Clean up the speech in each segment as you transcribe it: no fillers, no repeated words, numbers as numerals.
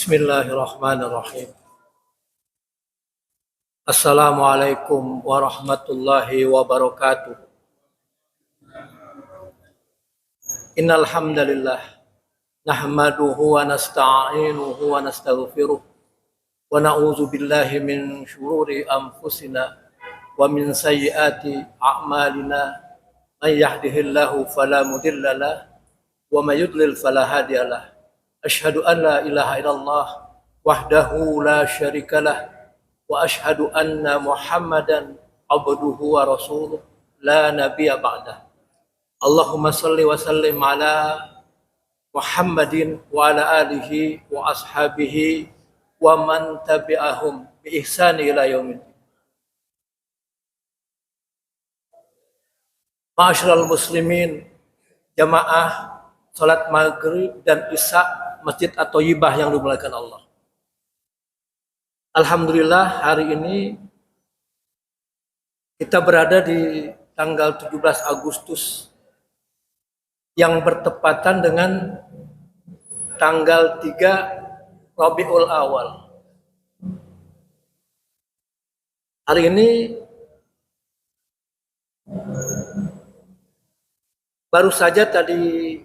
Bismillahirrahmanirrahim. Assalamualaikum warahmatullahi wabarakatuh. Innal hamdalillah nahmaduhu wa nasta'inuhu wa nastaghfiruh wa na'udzu billahi min shururi anfusina wa min sayyiati a'malina. May yahdihillahu fala mudilla lahu wa may yudlil fala hadiya lahu. Asyhadu an la ilaha illallah wahdahu la syarikalah wa asyhadu anna Muhammadan abduhu wa rasuluh la nabiyya ba'dah. Allahumma salli wa sallim ala Muhammadin wa ala alihi wa ashabihi wa man tabi'ahum bi ihsani ila yaumil. Ma'asyiral muslimin, jamaah salat maghrib dan isya Masjid At-Thayyibah yang dimuliakan Allah. Alhamdulillah hari ini kita berada di tanggal 17 Agustus yang bertepatan dengan tanggal 3 Rabiul Awal. Hari ini baru saja tadi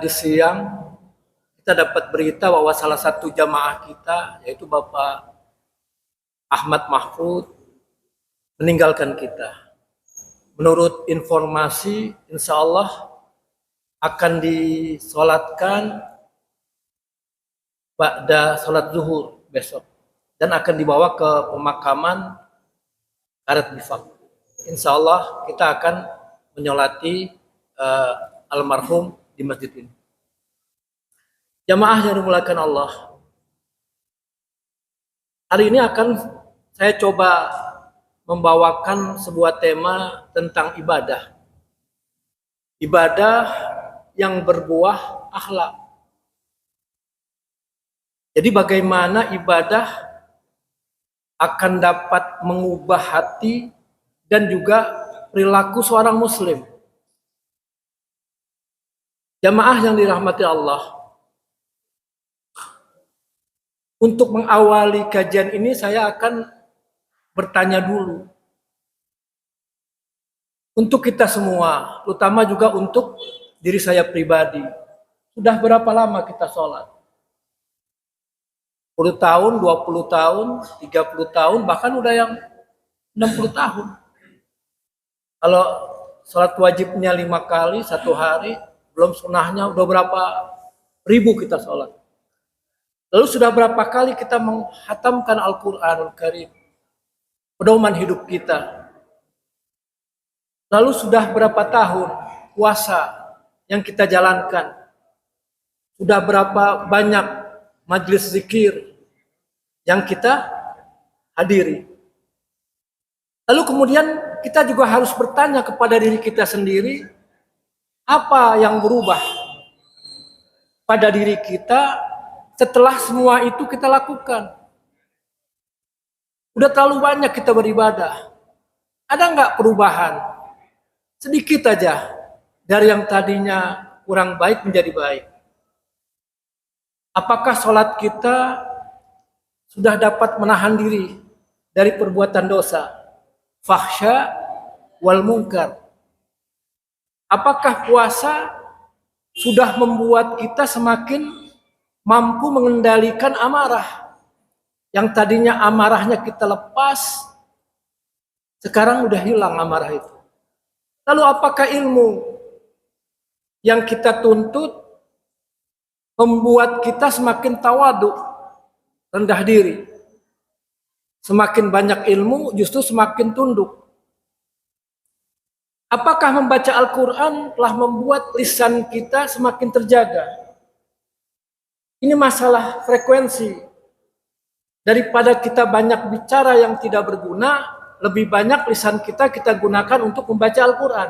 siang kita dapat berita bahwa salah satu jamaah kita, yaitu Bapak Ahmad Mahfud, meninggalkan kita. Menurut informasi, insya Allah akan disolatkan pada sholat zuhur besok dan akan dibawa ke pemakaman Karet Bifak. Insya Allah kita akan menyolati almarhum di masjid ini. Jamaah yang dimuliakan Allah, hari ini akan saya coba membawakan sebuah tema tentang ibadah. Ibadah yang berbuah akhlak. Jadi bagaimana ibadah akan dapat mengubah hati dan juga perilaku seorang muslim. Jamaah yang dirahmati Allah, untuk mengawali kajian ini saya akan bertanya dulu untuk kita semua, terutama juga untuk diri saya pribadi. Sudah berapa lama kita sholat? 10 tahun, 20 tahun, 30 tahun, bahkan udah yang 60 tahun. Kalau sholat wajibnya 5 kali satu hari, belum sunnahnya udah berapa ribu kita sholat. Lalu sudah berapa kali kita menghatamkan Al-Quranul Karim, pedoman hidup kita. Lalu sudah berapa tahun puasa yang kita jalankan. Sudah berapa banyak majelis zikir yang kita hadiri. Lalu kemudian kita juga harus bertanya kepada diri kita sendiri, apa yang berubah pada diri kita setelah semua itu kita lakukan. Udah terlalu banyak kita beribadah. Ada nggak perubahan? Sedikit aja dari yang tadinya kurang baik menjadi baik. Apakah sholat kita sudah dapat menahan diri dari perbuatan dosa, fahsya wal munkar? Apakah puasa sudah membuat kita semakin mampu mengendalikan amarah? Yang tadinya amarahnya kita lepas, sekarang udah hilang amarah itu. Lalu apakah ilmu yang kita tuntut membuat kita semakin tawadu, rendah diri? Semakin banyak ilmu justru semakin tunduk. Apakah membaca Al-Quran telah membuat lisan kita semakin terjaga? Ini masalah frekuensi. Daripada kita banyak bicara yang tidak berguna, lebih banyak lisan kita gunakan untuk membaca Al-Quran.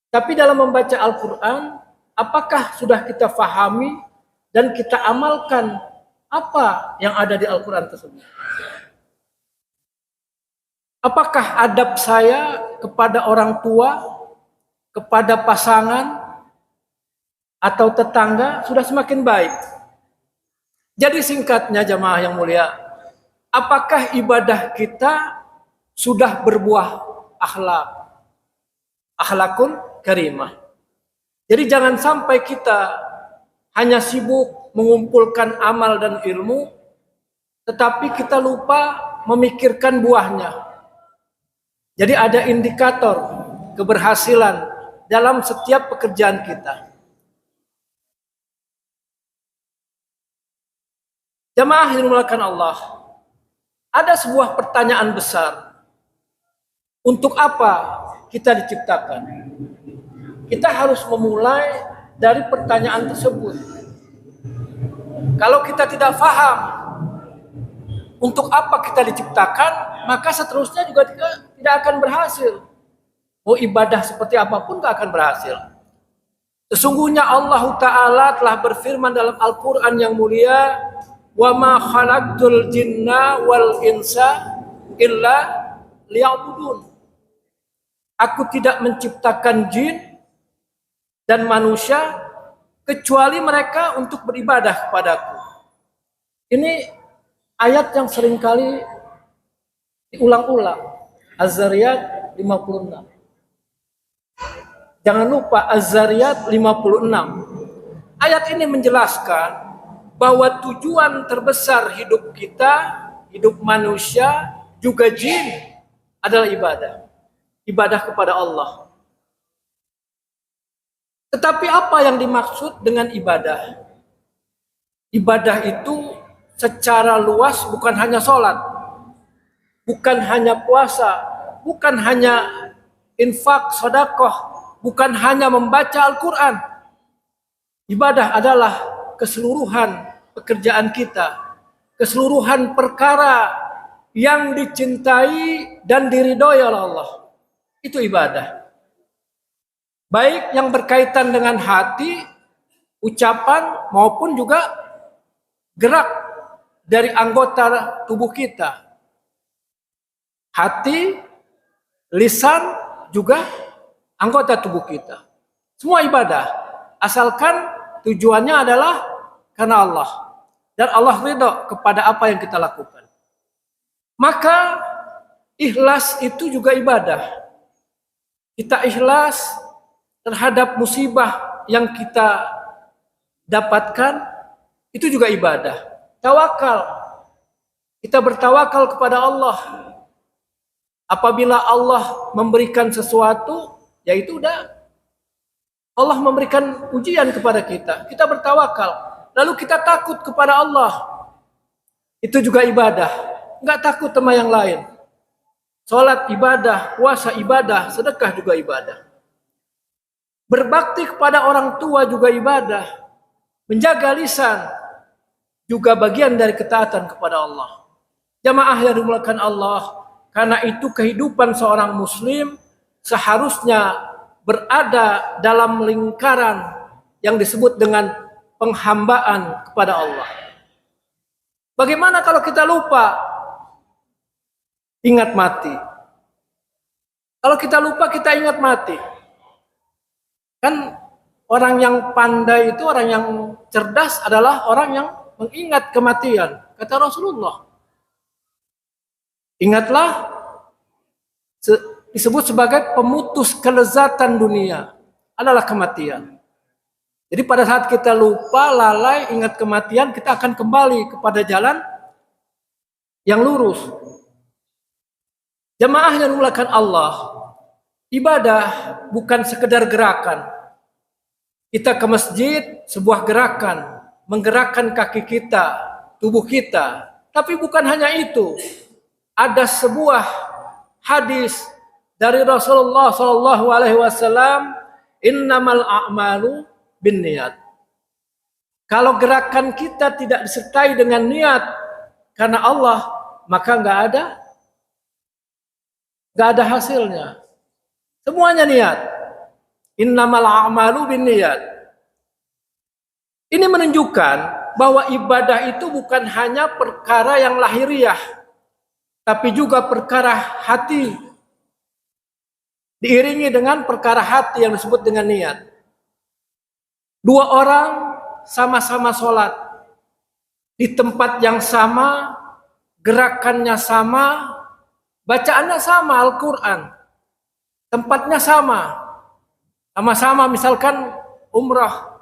Tapi dalam membaca Al-Quran, apakah sudah kita fahami dan kita amalkan apa yang ada di Al-Quran tersebut? Apakah adab saya kepada orang tua, kepada pasangan, atau tetangga sudah semakin baik? Jadi singkatnya jamaah yang mulia, apakah ibadah kita sudah berbuah akhlak, akhlakun karimah? Jadi jangan sampai kita hanya sibuk mengumpulkan amal dan ilmu, tetapi kita lupa memikirkan buahnya. Jadi ada indikator keberhasilan dalam setiap pekerjaan kita. Jamaah yang dimuliakan Allah, ada sebuah pertanyaan besar. Untuk apa kita diciptakan? Kita harus memulai dari pertanyaan tersebut. Kalau kita tidak paham untuk apa kita diciptakan, maka seterusnya juga tidak akan berhasil. Mau ibadah seperti apapun tidak akan berhasil. Sesungguhnya Allah Ta'ala telah berfirman dalam Al-Quran yang mulia, wa ma khalaqtul jinna wal insa illa liya'budun. Aku tidak menciptakan jin dan manusia kecuali mereka untuk beribadah kepadaku. Ini ayat yang seringkali diulang-ulang. Az-Zariyat 56. Jangan lupa Az-Zariyat 56. Ayat ini menjelaskan bahwa tujuan terbesar hidup kita, hidup manusia, juga jin adalah ibadah. Ibadah kepada Allah. Tetapi apa yang dimaksud dengan ibadah? Ibadah itu secara luas bukan hanya sholat, bukan hanya puasa, bukan hanya infak, sedekah, bukan hanya membaca Al-Quran. Ibadah adalah keseluruhan pekerjaan kita, keseluruhan perkara yang dicintai dan diridhoi oleh Allah. Itu ibadah. Baik yang berkaitan dengan hati, ucapan, maupun juga gerak dari anggota tubuh kita. Hati, lisan, juga anggota tubuh kita. Semua ibadah, asalkan tujuannya adalah karena Allah. Dan Allah ridho kepada apa yang kita lakukan. Maka ikhlas itu juga ibadah. Kita ikhlas terhadap musibah yang kita dapatkan, itu juga ibadah. Tawakal. Kita bertawakal kepada Allah. Apabila Allah memberikan sesuatu, yaitu udah Allah memberikan ujian kepada kita. Kita bertawakal. Lalu kita takut kepada Allah. Itu juga ibadah. Enggak takut sama yang lain. Salat ibadah, puasa ibadah, sedekah juga ibadah. Berbakti kepada orang tua juga ibadah. Menjaga lisan juga bagian dari ketaatan kepada Allah. Jamaah yang dimuliakan Allah, karena itu kehidupan seorang muslim seharusnya berada dalam lingkaran yang disebut dengan penghambaan kepada Allah. Bagaimana kalau kita lupa? Ingat mati. Kalau kita lupa, kita ingat mati. Kan orang yang pandai itu, orang yang cerdas adalah orang yang mengingat kematian. Kata Rasulullah. Ingatlah, disebut sebagai pemutus kelezatan dunia, adalah kematian. Jadi pada saat kita lupa, lalai, ingat kematian, kita akan kembali kepada jalan yang lurus. Jamaah yang dimuliakan Allah, ibadah bukan sekedar gerakan. Kita ke masjid, sebuah gerakan, menggerakkan kaki kita, tubuh kita. Tapi bukan hanya itu. Ada sebuah hadis dari Rasulullah SAW, innamal a'malu binniyat. Kalau gerakan kita tidak disertai dengan niat karena Allah, maka nggak ada hasilnya. Semuanya niat. Innamal a'malu binniyat. Ini menunjukkan bahwa ibadah itu bukan hanya perkara yang lahiriah, tapi juga perkara hati. Diiringi dengan perkara hati yang disebut dengan niat. Dua orang sama-sama sholat. di tempat yang sama, gerakannya sama, bacaannya sama Al-Quran, tempatnya sama, sama-sama misalkan umrah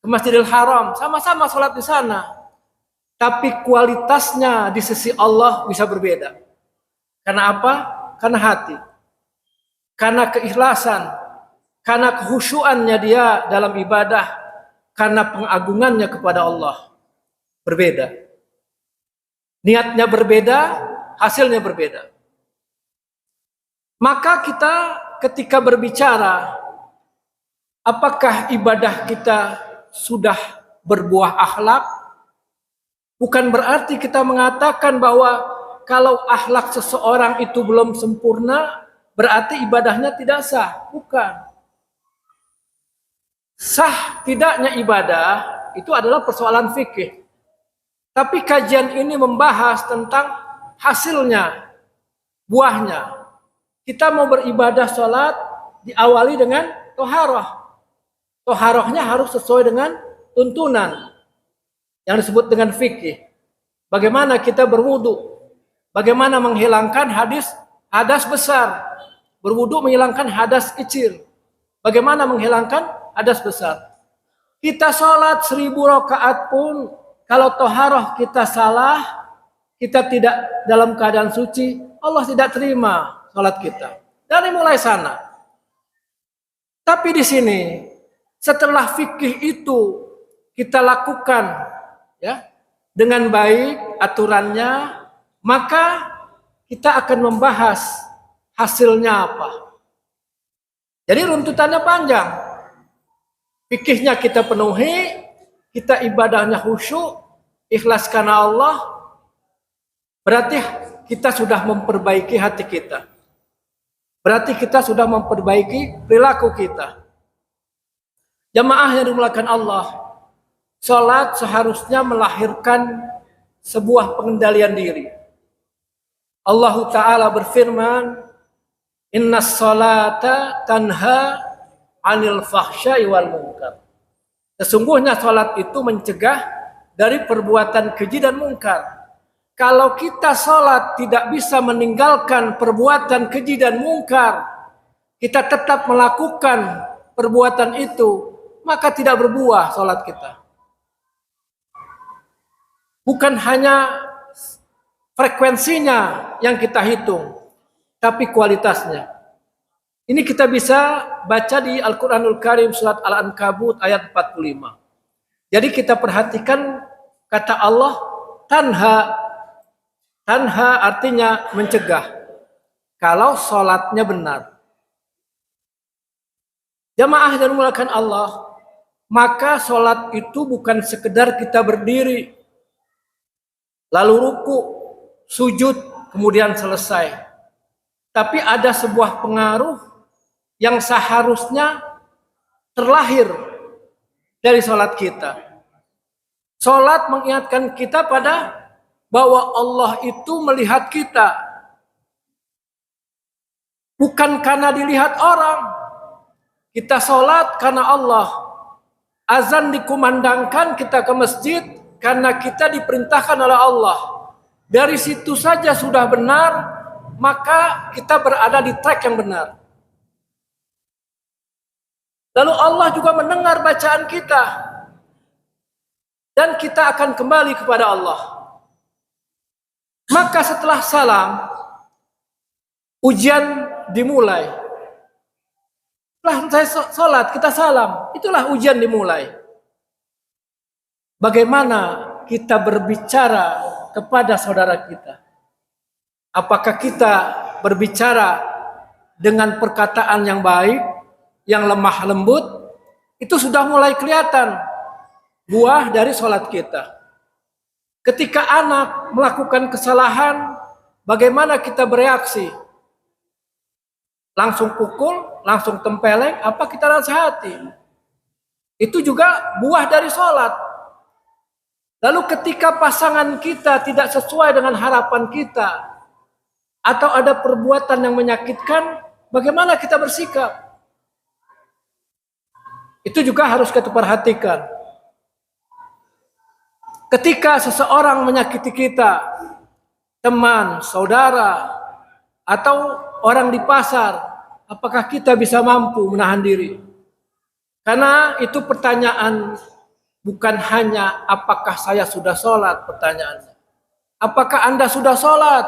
ke Masjidil Haram, sama-sama sholat di sana, tapi kualitasnya di sisi Allah bisa berbeda. Karena apa? Karena hati, karena keikhlasan, karena kekhusyuannya dia dalam ibadah, karena pengagungannya kepada Allah berbeda. Niatnya berbeda, hasilnya berbeda. Maka kita ketika berbicara, apakah ibadah kita sudah berbuah akhlak? Bukan berarti kita mengatakan bahwa kalau akhlak seseorang itu belum sempurna, berarti ibadahnya tidak sah. Bukan. Sah tidaknya ibadah itu adalah persoalan fikih. Tapi kajian ini membahas tentang hasilnya, buahnya. Kita mau beribadah sholat diawali dengan toharoh. Toharohnya harus sesuai dengan tuntunan yang disebut dengan fikih. Bagaimana kita berwudu? Bagaimana menghilangkan hadas besar? Berwudu menghilangkan hadas kecil. Bagaimana menghilangkan hadas besar? Kita sholat 1000 rakaat pun, kalau toharoh kita salah, kita tidak dalam keadaan suci, Allah tidak terima sholat kita. Dari mulai sana. Tapi di sini, setelah fikih itu kita lakukan, ya, dengan baik aturannya, maka kita akan membahas hasilnya apa. Jadi runtutannya panjang. Fikihnya kita penuhi, kita ibadahnya khusyuk, ikhlas karena Allah, berarti kita sudah memperbaiki hati kita. Berarti kita sudah memperbaiki perilaku kita. Jamaah yang dimuliakan Allah, salat seharusnya melahirkan sebuah pengendalian diri. Allah Ta'ala berfirman, Innas salata tanha anil fahsyai wal munkar. Sesungguhnya salat itu mencegah dari perbuatan keji dan mungkar. Kalau kita salat tidak bisa meninggalkan perbuatan keji dan mungkar, kita tetap melakukan perbuatan itu, maka tidak berbuah salat kita. Bukan hanya frekuensinya yang kita hitung, tapi kualitasnya. Ini kita bisa baca di Al-Quranul Karim surat Al-Ankabut ayat 45. Jadi kita perhatikan kata Allah tanha. Tanha artinya mencegah. Kalau sholatnya benar. Jamaah yang dimuliakan Allah, maka sholat itu bukan sekedar kita berdiri, lalu ruku, sujud, kemudian selesai. Tapi ada sebuah pengaruh yang seharusnya terlahir dari sholat kita. Sholat mengingatkan kita pada bahwa Allah itu melihat kita. Bukan karena dilihat orang. Kita sholat karena Allah. Azan dikumandangkan kita ke masjid karena kita diperintahkan oleh Allah. Dari situ saja sudah benar, maka kita berada di track yang benar. Lalu Allah juga mendengar bacaan kita. Dan kita akan kembali kepada Allah. Maka setelah salam, ujian dimulai. Setelah saya sholat, kita salam. Itulah ujian dimulai. Bagaimana kita berbicara kepada saudara kita? Apakah kita berbicara dengan perkataan yang baik, yang lemah lembut? Itu sudah mulai kelihatan buah dari sholat kita. Ketika anak melakukan kesalahan, bagaimana kita bereaksi? Langsung pukul, langsung tempeleng, apa kita nasihati? Itu juga buah dari sholat. Lalu ketika pasangan kita tidak sesuai dengan harapan kita, atau ada perbuatan yang menyakitkan, bagaimana kita bersikap? Itu juga harus kita perhatikan. Ketika seseorang menyakiti kita, teman, saudara, atau orang di pasar, apakah kita bisa mampu menahan diri? Karena itu pertanyaan bukan hanya apakah saya sudah sholat, pertanyaannya. Apakah Anda sudah sholat?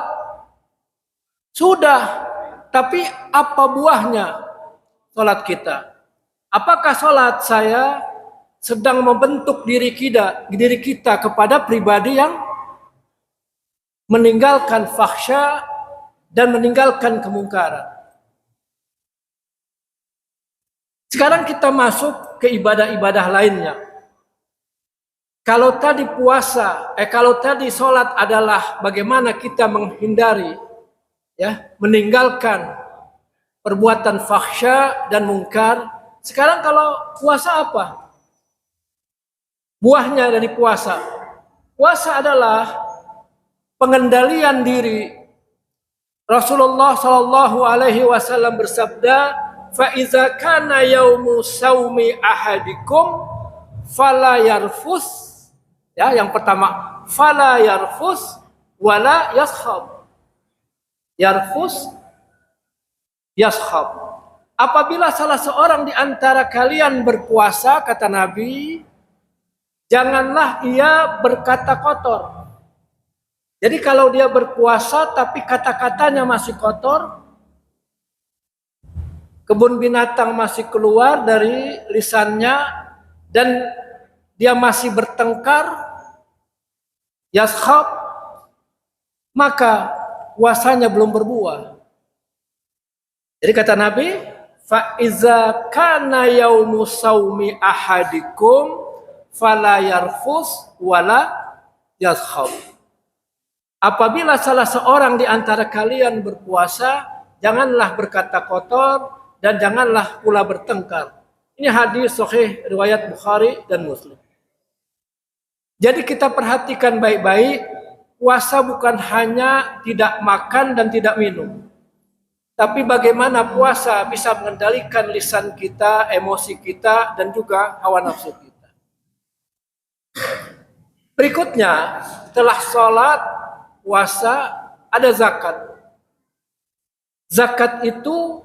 Sudah, tapi apa buahnya sholat kita? Apakah sholat saya sedang membentuk diri kita kepada pribadi yang meninggalkan fahsya dan meninggalkan kemungkaran? Sekarang kita masuk ke ibadah-ibadah lainnya. Kalau tadi kalau tadi sholat adalah bagaimana kita menghindari, meninggalkan perbuatan fahsya dan mungkar. Sekarang kalau puasa apa? Buahnya dari puasa. Puasa adalah pengendalian diri. Rasulullah Shallallahu Alaihi Wasallam bersabda, "Fa iza kana yaumu saumi ahadikum fala yarfus." Ya, yang pertama, fala yarfus wala yashab. Yarfus, yashab. Apabila salah seorang di antara kalian berpuasa, kata Nabi, janganlah ia berkata kotor. Jadi kalau dia berpuasa tapi kata-katanya masih kotor, kebun binatang masih keluar dari lisannya, dan dia masih bertengkar, yashab, maka puasanya belum berbuah. Jadi kata Nabi, fa iza kana yaumu saumi ahadikum fala yarfus wala yashab. Apabila salah seorang di antara kalian berpuasa, janganlah berkata kotor dan janganlah pula bertengkar. Ini hadis sahih riwayat Bukhari dan Muslim. Jadi kita perhatikan baik-baik, puasa bukan hanya tidak makan dan tidak minum. Tapi bagaimana puasa bisa mengendalikan lisan kita, emosi kita, dan juga hawa nafsu kita. Berikutnya, setelah sholat, puasa, ada zakat. Zakat itu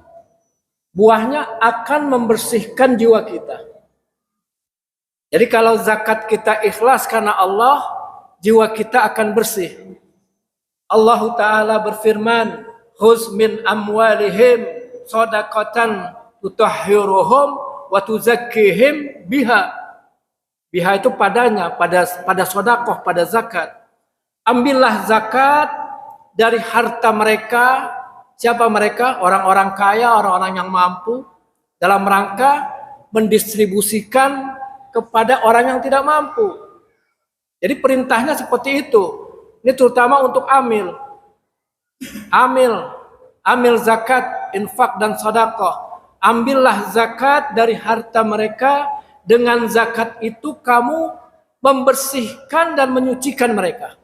buahnya akan membersihkan jiwa kita. Jadi kalau zakat kita ikhlas karena Allah, jiwa kita akan bersih. Allah Ta'ala berfirman, "Khuz min amwalihim shadaqatan tutahhiruhum wa tuzakkihim biha." Biha itu padanya, pada sedekah, pada zakat. Ambillah zakat dari harta mereka. Siapa mereka? Orang-orang kaya, orang-orang yang mampu, dalam rangka mendistribusikan kepada orang yang tidak mampu. Jadi perintahnya seperti itu. Ini terutama untuk amil zakat, infak dan sedekah. Ambillah zakat dari harta mereka. Dengan zakat itu kamu membersihkan dan menyucikan mereka.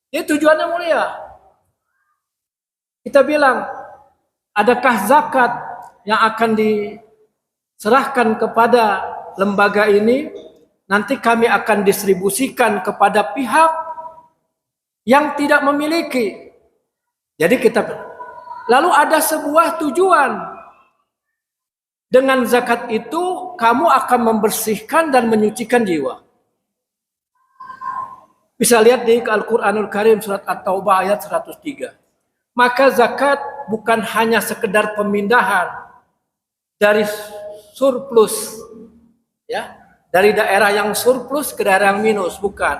Ini tujuannya mulia. Kita bilang, adakah zakat yang akan diserahkan kepada lembaga ini? Nanti kami akan distribusikan kepada pihak yang tidak memiliki. Jadi lalu ada sebuah tujuan. Dengan zakat itu kamu akan membersihkan dan menyucikan jiwa. Bisa lihat di Al-Quranul Karim surat At-Taubah ayat 103. Maka zakat bukan hanya sekedar pemindahan dari surplus, dari daerah yang surplus ke daerah yang minus, bukan.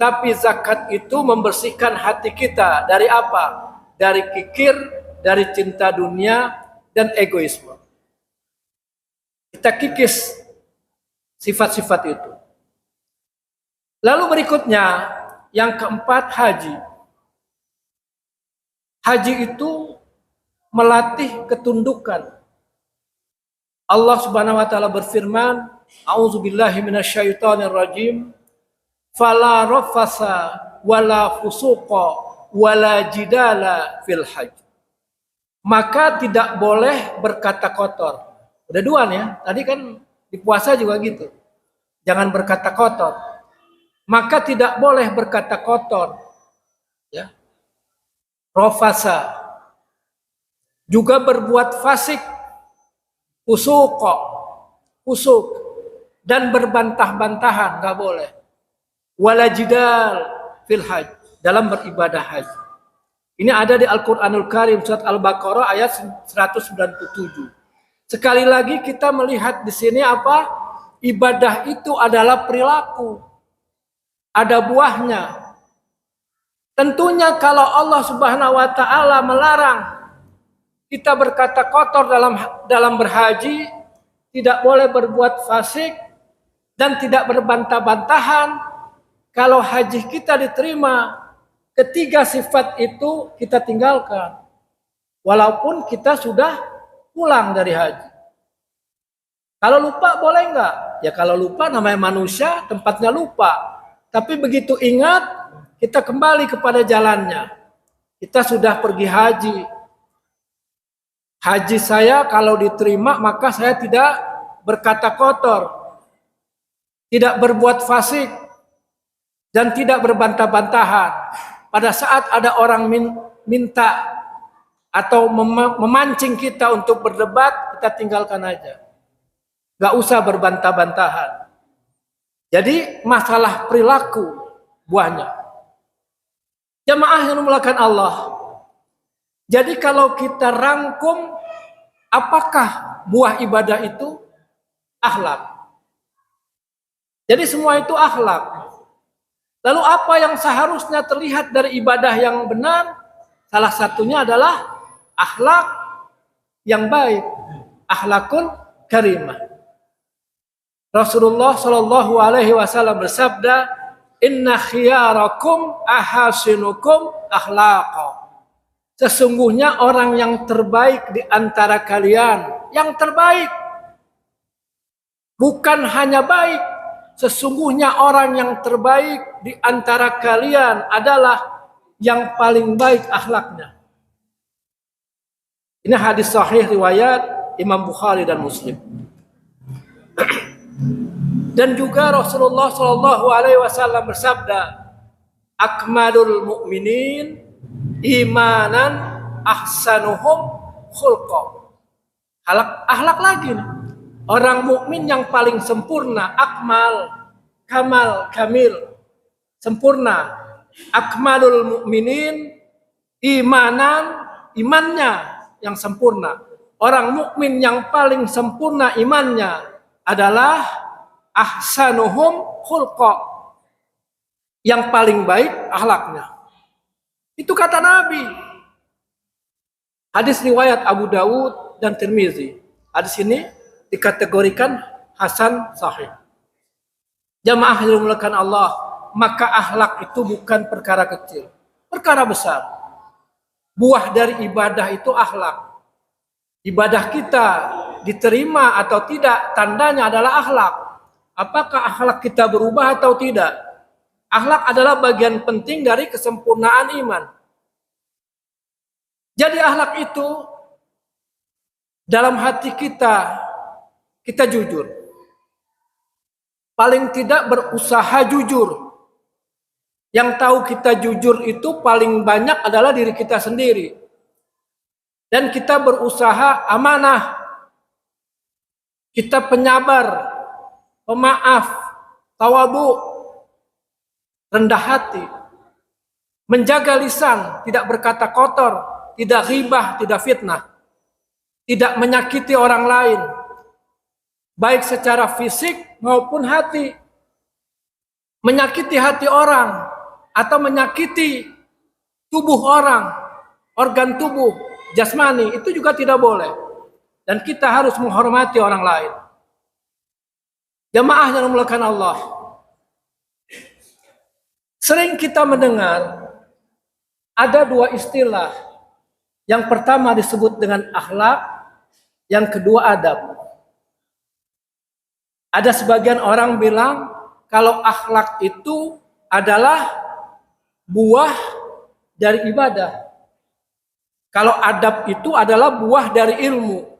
Tapi zakat itu membersihkan hati kita dari apa? Dari kikir, dari cinta dunia, dan egoisme. Kita kikis sifat-sifat itu. Lalu berikutnya, yang keempat, haji. Haji itu melatih ketundukan. Allah Subhanahu wa taala berfirman, "A'udzubillahi minasyaitonirrajim. Fala rafasa wala fusuqa wala jidala fil hajj." Maka tidak boleh berkata kotor. Udah dua nih ya. Tadi kan di puasa juga gitu. Jangan berkata kotor. maka tidak boleh berkata kotor, ya. Rofasa, juga berbuat fasik, usuk, dan berbantah-bantahan, nggak boleh. Walajidal fil haj, dalam beribadah haji. Ini ada di Al-Quranul Karim surat Al-Baqarah ayat 197. Sekali lagi kita melihat di sini apa? Ibadah itu adalah perilaku. Ada buahnya. Tentunya kalau Allah Subhanahu wa taala melarang kita berkata kotor dalam berhaji, tidak boleh berbuat fasik dan tidak berbantah-bantahan. Kalau haji kita diterima, ketiga sifat itu kita tinggalkan. Walaupun kita sudah pulang dari haji. Kalau lupa boleh enggak? Ya kalau lupa namanya manusia, tempatnya lupa. Tapi begitu ingat, kita kembali kepada jalannya. Kita sudah pergi haji. Haji saya kalau diterima maka saya tidak berkata kotor, tidak berbuat fasik, dan tidak berbantah-bantahan. Pada saat ada orang minta atau memancing kita untuk berdebat, kita tinggalkan aja. Gak usah berbantah-bantahan. Jadi masalah perilaku buahnya. Jamaah yang dimuliakan Allah. Jadi kalau kita rangkum, apakah buah ibadah itu? Akhlak. Jadi semua itu akhlak. Lalu apa yang seharusnya terlihat dari ibadah yang benar? Salah satunya adalah akhlak yang baik. Akhlakun karimah. Rasulullah Shallallahu Alaihi Wasallam bersabda, Inna khiyarakum ahasinukum akhlaqa. Sesungguhnya orang yang terbaik di antara kalian, yang terbaik, bukan hanya baik, sesungguhnya orang yang terbaik di antara kalian adalah yang paling baik akhlaknya. Ini hadis sahih riwayat Imam Bukhari dan Muslim. Dan juga Rasulullah Shallallahu Alaihi Wasallam bersabda, Akmalul mu'minin imanan ahsanuhum khulqa. Akhlak lagi nih. Orang mukmin yang paling sempurna, akmal, kamal, kamil, sempurna. Akmalul mu'minin imanan, imannya yang sempurna. Orang mukmin yang paling sempurna imannya adalah ahsanuhum khulqa, yang paling baik akhlaknya. Itu kata Nabi. Hadis riwayat Abu Dawud dan Tirmizi. Hadis ini dikategorikan hasan sahih. Jamaah yang dimuliakan Allah, maka akhlak itu bukan perkara kecil, perkara besar. Buah dari ibadah itu akhlak. Ibadah kita diterima atau tidak, tandanya adalah akhlak. Apakah akhlak kita berubah atau tidak? Akhlak adalah bagian penting dari kesempurnaan iman. Jadi akhlak itu dalam hati kita jujur. Paling tidak berusaha jujur. Yang tahu kita jujur itu paling banyak adalah diri kita sendiri. Dan kita berusaha amanah. Kita penyabar, pemaaf, tawadhu, rendah hati, menjaga lisan, tidak berkata kotor, tidak ghibah, tidak fitnah, tidak menyakiti orang lain, baik secara fisik maupun hati. Menyakiti hati orang atau menyakiti tubuh orang, organ tubuh, jasmani, itu juga tidak boleh. Dan kita harus menghormati orang lain. Jamaah yang dimuliakan Allah. Sering kita mendengar ada dua istilah. Yang pertama disebut dengan akhlak, yang kedua adab. Ada sebagian orang bilang kalau akhlak itu adalah buah dari ibadah. Kalau adab itu adalah buah dari ilmu.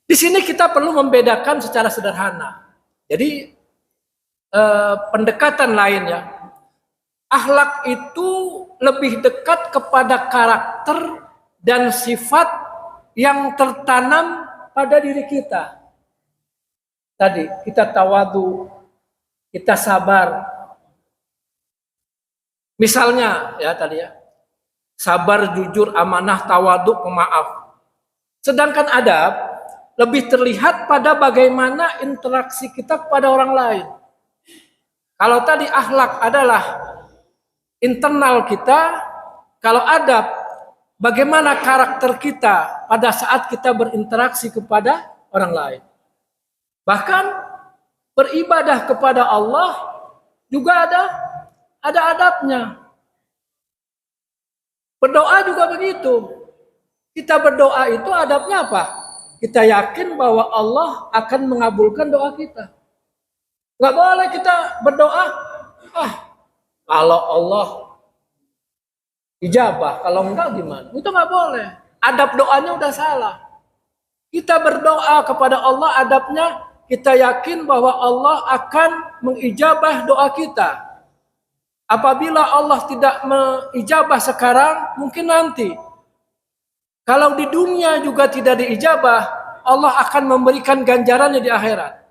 Di sini kita perlu membedakan secara sederhana. Jadi pendekatan lainnya, akhlak itu lebih dekat kepada karakter dan sifat yang tertanam pada diri kita. Tadi kita tawadu, kita sabar. Misalnya ya tadi ya, sabar, jujur, amanah, tawadu, pemaaf. Sedangkan adab lebih terlihat pada bagaimana interaksi kita kepada orang lain. Kalau tadi akhlak adalah internal kita, kalau adab bagaimana karakter kita pada saat kita berinteraksi kepada orang lain. Bahkan beribadah kepada Allah juga ada adabnya. Berdoa juga begitu. Kita berdoa itu adabnya apa? Kita yakin bahwa Allah akan mengabulkan doa kita. Nggak boleh kita berdoa, kalau Allah ijabah, kalau enggak gimana? Itu nggak boleh. Adab doanya udah salah. Kita berdoa kepada Allah, adabnya kita yakin bahwa Allah akan mengijabah doa kita. Apabila Allah tidak mengijabah sekarang, mungkin nanti. Kalau di dunia juga tidak diijabah, Allah akan memberikan ganjarannya di akhirat.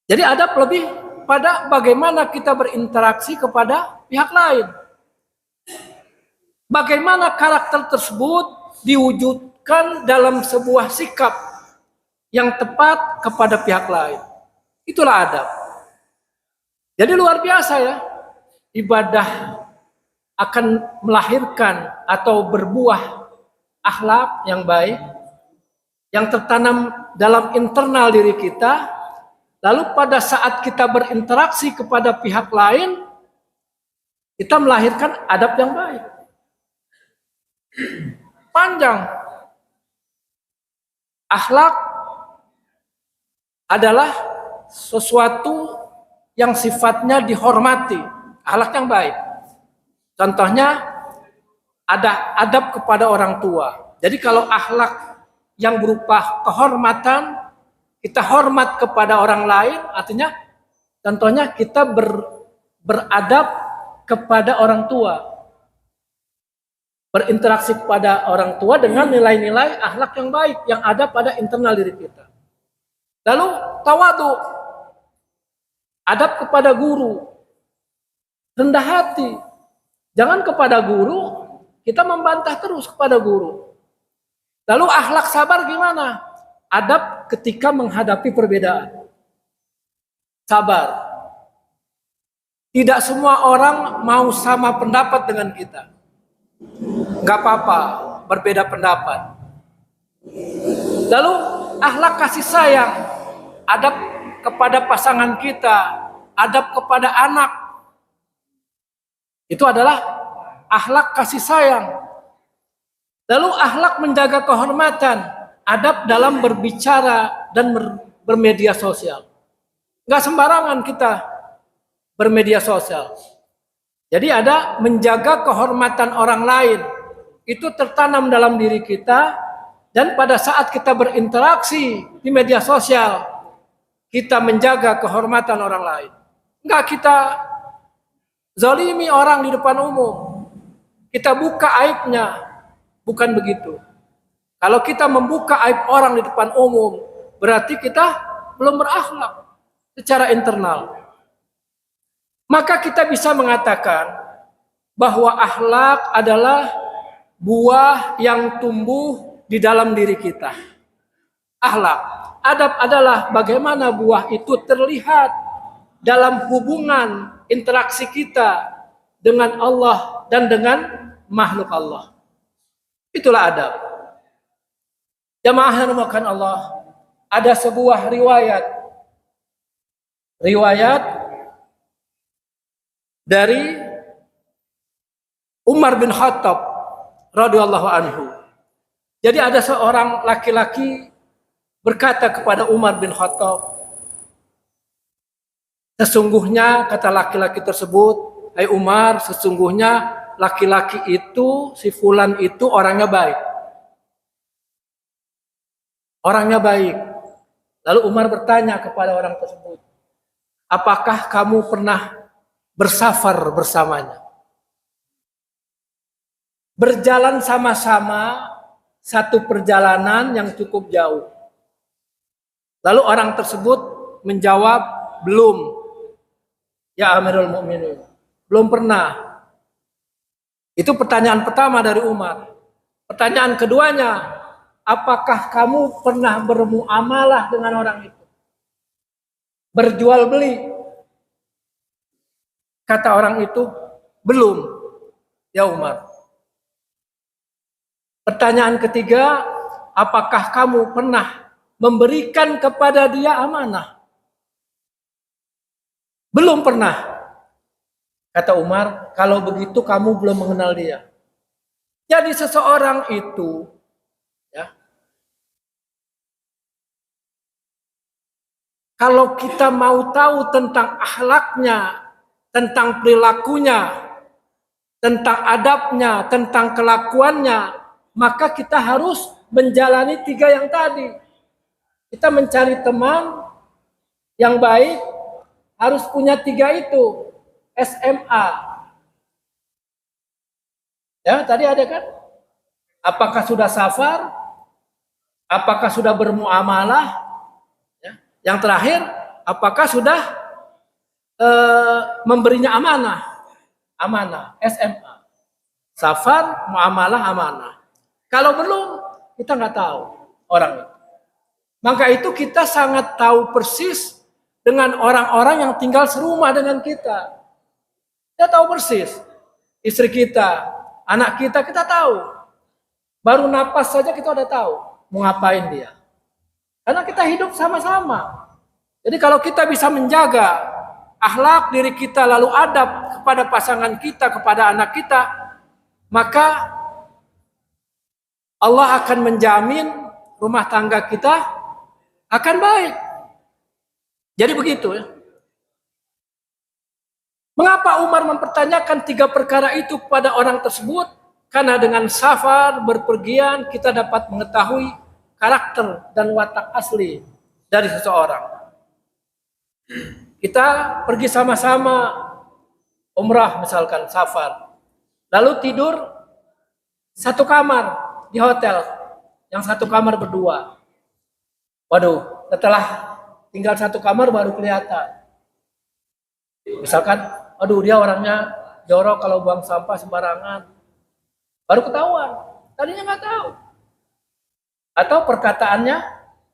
Jadi adab lebih pada bagaimana kita berinteraksi kepada pihak lain. Bagaimana karakter tersebut diwujudkan dalam sebuah sikap yang tepat kepada pihak lain. Itulah adab. Jadi luar biasa ya. Ibadah akan melahirkan atau berbuah akhlak yang baik yang tertanam dalam internal diri kita. Lalu pada saat kita berinteraksi kepada pihak lain, kita melahirkan adab yang baik. Panjang. Akhlak adalah sesuatu yang sifatnya dihormati. Akhlak yang baik. Contohnya, ada adab kepada orang tua. Jadi kalau akhlak yang berupa kehormatan, kita hormat kepada orang lain, artinya contohnya kita beradab kepada orang tua. Berinteraksi kepada orang tua dengan nilai-nilai akhlak yang baik yang ada pada internal diri kita. Lalu tawadu, adab kepada guru, rendah hati. Jangan kepada guru kita membantah terus kepada guru. Lalu akhlak sabar gimana? Adab ketika menghadapi perbedaan. Sabar. Tidak semua orang mau sama pendapat dengan kita. Gak apa-apa, berbeda pendapat. Lalu akhlak kasih sayang. Adab kepada pasangan kita. Adab kepada anak. Itu adalah akhlak kasih sayang. Lalu akhlak menjaga kehormatan. Adab dalam berbicara dan bermedia sosial. Nggak sembarangan kita bermedia sosial. Jadi ada menjaga kehormatan orang lain. Itu tertanam dalam diri kita. Dan pada saat kita berinteraksi di media sosial, kita menjaga kehormatan orang lain. Nggak kita zalimi orang di depan umum. Kita buka aibnya. Bukan begitu. Kalau kita membuka aib orang di depan umum, berarti kita belum berakhlak secara internal. Maka kita bisa mengatakan bahwa akhlak adalah buah yang tumbuh di dalam diri kita. Akhlak, adab adalah bagaimana buah itu terlihat dalam hubungan interaksi kita dengan Allah dan dengan makhluk Allah. Itulah adab. Jamaah yang dimuliakan Allah, ada sebuah riwayat dari Umar bin Khattab radhiyallahu anhu. Jadi ada seorang laki-laki berkata kepada Umar bin Khattab, sesungguhnya kata laki-laki tersebut, hai Umar, sesungguhnya laki-laki itu, si fulan itu orangnya baik. orangnya baik. Lalu Umar bertanya kepada orang tersebut, apakah kamu pernah bersafar bersamanya? Berjalan sama-sama satu perjalanan yang cukup jauh. Lalu orang tersebut menjawab, belum. Ya Amirul Mukminin, belum pernah. Itu pertanyaan pertama dari Umar. Pertanyaan keduanya, apakah kamu pernah bermuamalah dengan orang itu? Berjual beli? Kata orang itu, belum. Ya Umar. Pertanyaan ketiga, apakah kamu pernah memberikan kepada dia amanah? Belum pernah. Kata Umar, kalau begitu kamu belum mengenal dia. Jadi seseorang itu, ya, kalau kita mau tahu tentang akhlaknya, tentang perilakunya, tentang adabnya, tentang kelakuannya, maka kita harus menjalani 3 yang tadi. Kita mencari teman yang baik, harus punya 3 itu. SMA. Ya, tadi ada kan? Apakah sudah safar? Apakah sudah bermuamalah? Ya. Yang terakhir, apakah sudah memberinya amanah? Amanah, SMA. Safar, muamalah, amanah. Kalau belum, kita nggak tahu orang itu. Maka itu kita sangat tahu persis dengan orang-orang yang tinggal serumah dengan kita. Kita tahu persis. Istri kita, anak kita tahu. Baru napas saja kita udah tahu mau ngapain dia. Karena kita hidup sama-sama. Jadi kalau kita bisa menjaga akhlak diri kita lalu adab kepada pasangan kita, kepada anak kita, maka Allah akan menjamin rumah tangga kita akan baik. Jadi begitu ya. Mengapa Umar mempertanyakan 3 perkara itu kepada orang tersebut? Karena dengan safar, berpergian, kita dapat mengetahui karakter dan watak asli dari seseorang. Kita pergi sama-sama umrah misalkan, safar. Lalu tidur satu kamar di hotel, yang satu kamar berdua. Waduh, setelah tinggal satu kamar baru kelihatan. Misalkan, aduh dia orangnya jorok kalau buang sampah sembarangan. Baru ketahuan, tadinya nggak tahu. Atau perkataannya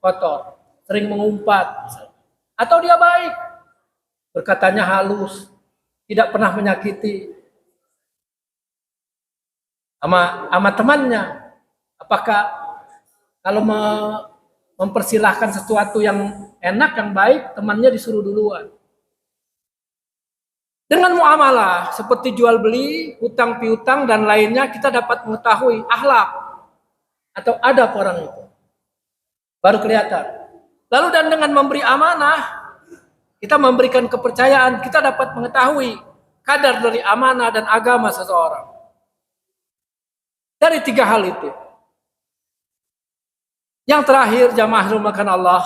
kotor, sering mengumpat. Atau dia baik, berkatanya halus, tidak pernah menyakiti. Sama temannya, apakah kalau mempersilahkan sesuatu yang enak, yang baik, temannya disuruh duluan. Dengan muamalah seperti jual beli, hutang piutang dan lainnya, kita dapat mengetahui akhlak atau adab orang itu. Baru kelihatan. Lalu dan dengan memberi amanah, kita memberikan kepercayaan, kita dapat mengetahui kadar dari amanah dan agama seseorang. Dari 3 hal itu. Yang terakhir, jamaah rahmatkan Allah,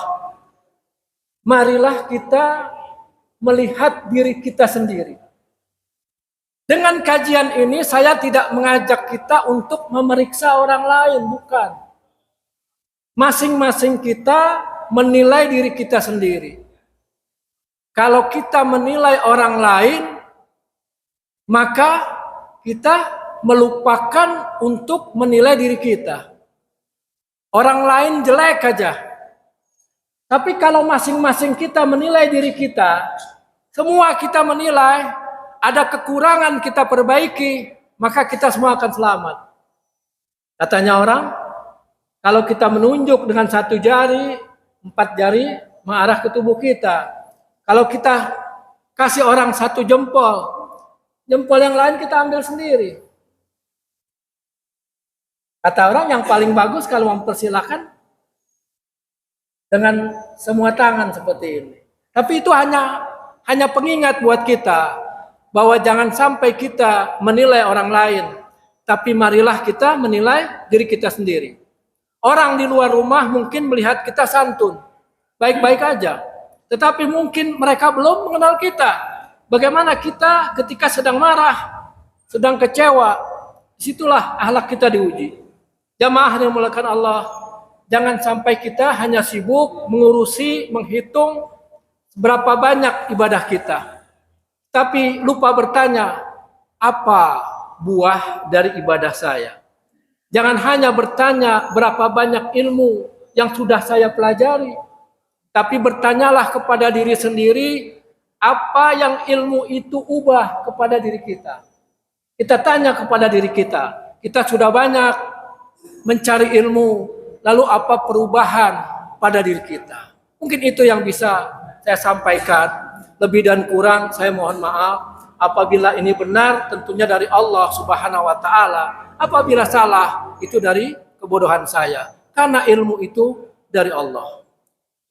marilah kita melihat diri kita sendiri. Dengan kajian ini saya tidak mengajak kita untuk memeriksa orang lain, bukan. Masing-masing kita menilai diri kita sendiri. Kalau kita menilai orang lain, maka kita melupakan untuk menilai diri kita. Orang lain jelek aja. Tapi kalau masing-masing kita menilai diri kita, semua kita menilai, ada kekurangan kita perbaiki, maka kita semua akan selamat. Katanya orang, kalau kita menunjuk dengan 1 jari, 4 jari mengarah ke tubuh kita. Kalau kita kasih orang 1 jempol, jempol yang lain kita ambil sendiri. Kata orang yang paling bagus kalau mempersilahkan dengan semua tangan seperti ini. Tapi itu hanya pengingat buat kita bahwa jangan sampai kita menilai orang lain, tapi marilah kita menilai diri kita sendiri. Orang di luar rumah mungkin melihat kita santun, baik-baik aja. Tetapi mungkin mereka belum mengenal kita. Bagaimana kita ketika sedang marah, sedang kecewa, disitulah akhlak kita diuji. Jamaah yang dimuliakan Allah, jangan sampai kita hanya sibuk mengurusi, menghitung berapa banyak ibadah kita. Tapi lupa bertanya, apa buah dari ibadah saya? Jangan hanya bertanya berapa banyak ilmu yang sudah saya pelajari, tapi bertanyalah kepada diri sendiri, apa yang ilmu itu ubah kepada diri kita. Kita tanya kepada diri kita sudah banyak mencari ilmu, lalu apa perubahan pada diri kita? Mungkin itu yang bisa saya sampaikan. Lebih dan kurang saya mohon maaf. Apabila ini benar tentunya dari Allah Subhanahu wa taala. Apabila salah itu dari kebodohan saya. Karena ilmu itu dari Allah.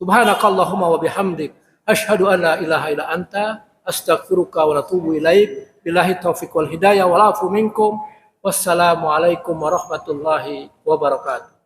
Subhanakallahumma wa bihamdik asyhadu an la ilaha illa anta astaghfiruka wa atubu ilaik. Billahi taufiq wal hidayah wal afu minkum. Wassalamualaikum warahmatullahi wabarakatuh.